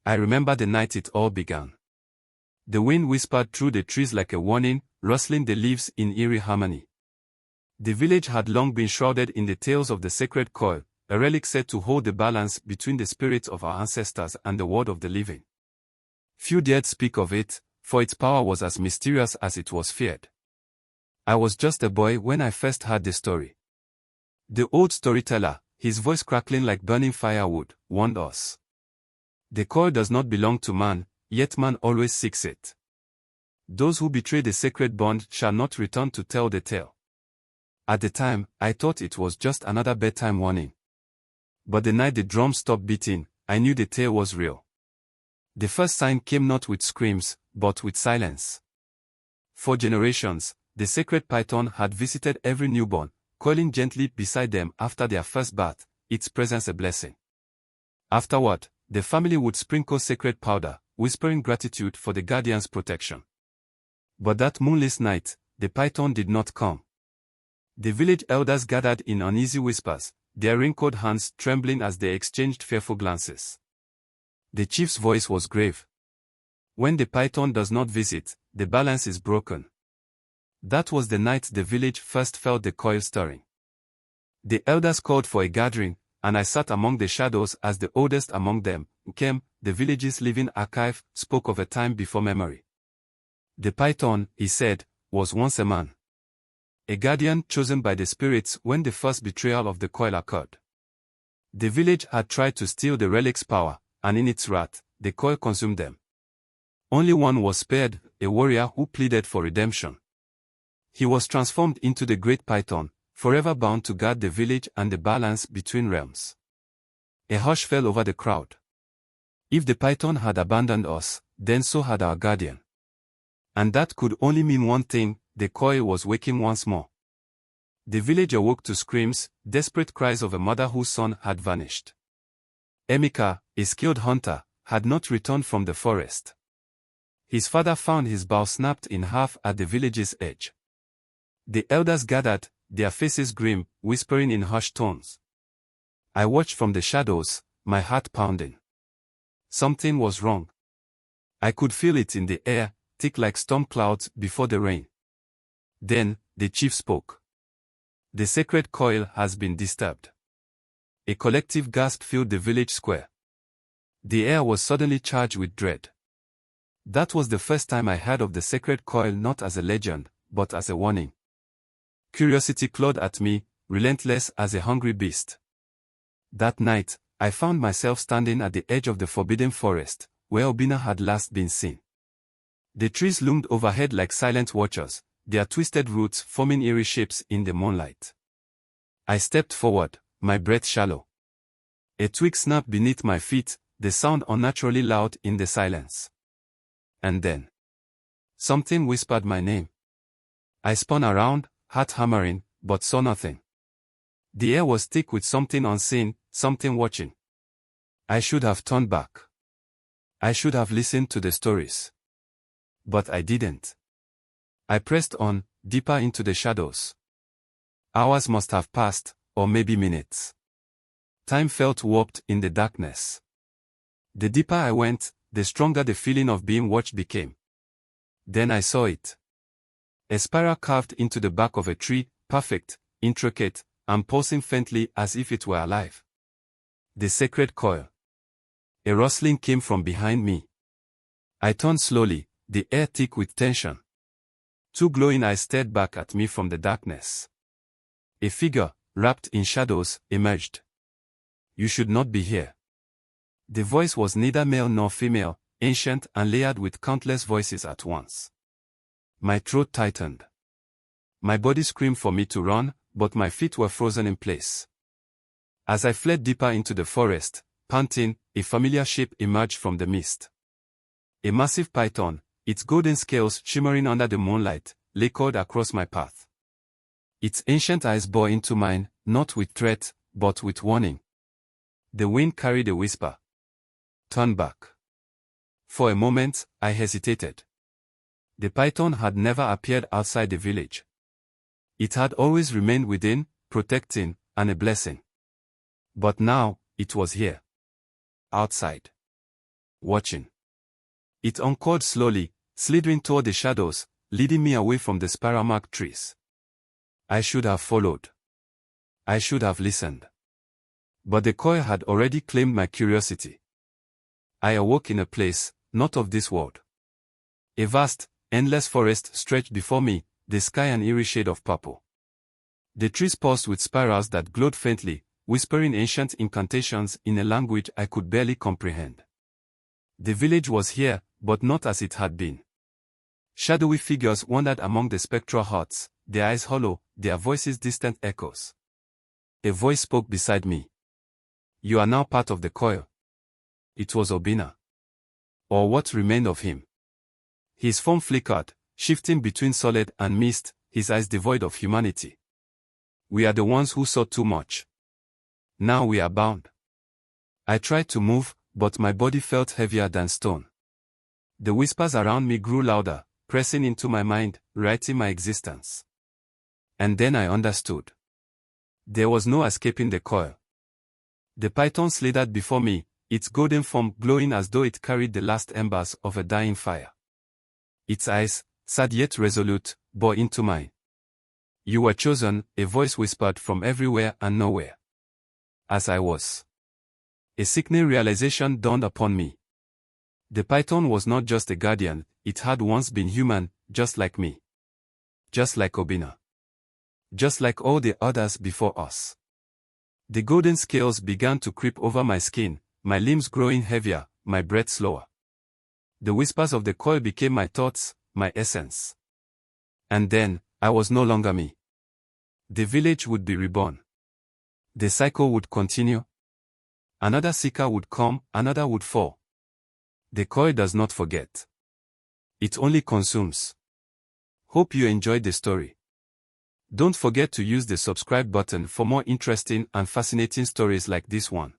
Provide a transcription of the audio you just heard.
I remember the night it all began. The wind whispered through the trees like a warning, rustling the leaves in eerie harmony. The village had long been shrouded in the tales of the Sacred Coil, a relic said to hold the balance between the spirits of our ancestors and the world of the living. Few dared speak of it, for its power was as mysterious as it was feared. I was just a boy when I first heard the story. The old storyteller, his voice crackling like burning firewood, warned us. The coil does not belong to man, yet man always seeks it. Those who betray the sacred bond shall not return to tell the tale. At the time, I thought it was just another bedtime warning. But the night the drum stopped beating, I knew the tale was real. The first sign came not with screams, but with silence. For generations, the sacred python had visited every newborn, coiling gently beside them after their first bath, its presence a blessing. Afterward, the family would sprinkle sacred powder, whispering gratitude for the guardian's protection. But that moonless night, the python did not come. The village elders gathered in uneasy whispers, their wrinkled hands trembling as they exchanged fearful glances. The chief's voice was grave. When the python does not visit, the balance is broken. That was the night the village first felt the coil stirring. The elders called for a gathering, and I sat among the shadows as the oldest among them, Nkem, the village's living archive, spoke of a time before memory. The python, he said, was once a man. A guardian chosen by the spirits when the first betrayal of the coil occurred. The village had tried to steal the relic's power, and in its wrath, the coil consumed them. Only one was spared, a warrior who pleaded for redemption. He was transformed into the great python, forever bound to guard the village and the balance between realms. A hush fell over the crowd. If the python had abandoned us, then so had our guardian. And that could only mean one thing: the coil was waking once more. The village awoke to screams, desperate cries of a mother whose son had vanished. Emeka, a skilled hunter, had not returned from the forest. His father found his bow snapped in half at the village's edge. The elders gathered, their faces grim, whispering in hushed tones. I watched from the shadows, my heart pounding. Something was wrong. I could feel it in the air, thick like storm clouds before the rain. Then, the chief spoke. The sacred coil has been disturbed. A collective gasp filled the village square. The air was suddenly charged with dread. That was the first time I heard of the sacred coil not as a legend, but as a warning. Curiosity clawed at me, relentless as a hungry beast. That night, I found myself standing at the edge of the forbidden forest, where Obina had last been seen. The trees loomed overhead like silent watchers, their twisted roots forming eerie shapes in the moonlight. I stepped forward, my breath shallow. A twig snapped beneath my feet, the sound unnaturally loud in the silence. And then, something whispered my name. I spun around, heart hammering, but saw nothing. The air was thick with something unseen, something watching. I should have turned back. I should have listened to the stories. But I didn't. I pressed on, deeper into the shadows. Hours must have passed, or maybe minutes. Time felt warped in the darkness. The deeper I went, the stronger the feeling of being watched became. Then I saw it. A spiral carved into the back of a tree, perfect, intricate, and pulsing faintly as if it were alive. The sacred coil. A rustling came from behind me. I turned slowly, the air thick with tension. Two glowing eyes stared back at me from the darkness. A figure, wrapped in shadows, emerged. You should not be here. The voice was neither male nor female, ancient and layered with countless voices at once. My throat tightened. My body screamed for me to run, but my feet were frozen in place. As I fled deeper into the forest, panting, a familiar shape emerged from the mist. A massive python, its golden scales shimmering under the moonlight, lacquered across my path. Its ancient eyes bore into mine, not with threat, but with warning. The wind carried a whisper. Turn back. For a moment, I hesitated. The python had never appeared outside the village. It had always remained within, protecting, and a blessing. But now, it was here. Outside. watching. It uncoiled slowly, slithering toward the shadows, leading me away from the spiral-marked trees. I should have followed. I should have listened. But the coil had already claimed my curiosity. I awoke in a place, not of this world. A vast, endless forest stretched before me, the sky an eerie shade of purple. The trees pulsed with spirals that glowed faintly, whispering ancient incantations in a language I could barely comprehend. The village was here, but not as it had been. Shadowy figures wandered among the spectral huts, their eyes hollow, their voices distant echoes. A voice spoke beside me. You are now part of the coil. It was Obina. Or what remained of him. His form flickered, shifting between solid and mist, his eyes devoid of humanity. We are the ones who saw too much. Now we are bound. I tried to move, but my body felt heavier than stone. The whispers around me grew louder, pressing into my mind, writing my existence. And then I understood. There was no escaping the coil. The python slithered before me, its golden form glowing as though it carried the last embers of a dying fire. Its eyes, sad yet resolute, bore into mine. You were chosen, a voice whispered from everywhere and nowhere. As I was. A sickening realization dawned upon me. The python was not just a guardian, it had once been human, just like me. Just like Obina. Just like all the others before us. The golden scales began to creep over my skin, my limbs growing heavier, my breath slower. The whispers of the coil became my thoughts, my essence. And then, I was no longer me. The village would be reborn. The cycle would continue. Another seeker would come, another would fall. The coil does not forget. It only consumes. Hope you enjoyed the story. Don't forget to use the subscribe button for more interesting and fascinating stories like this one.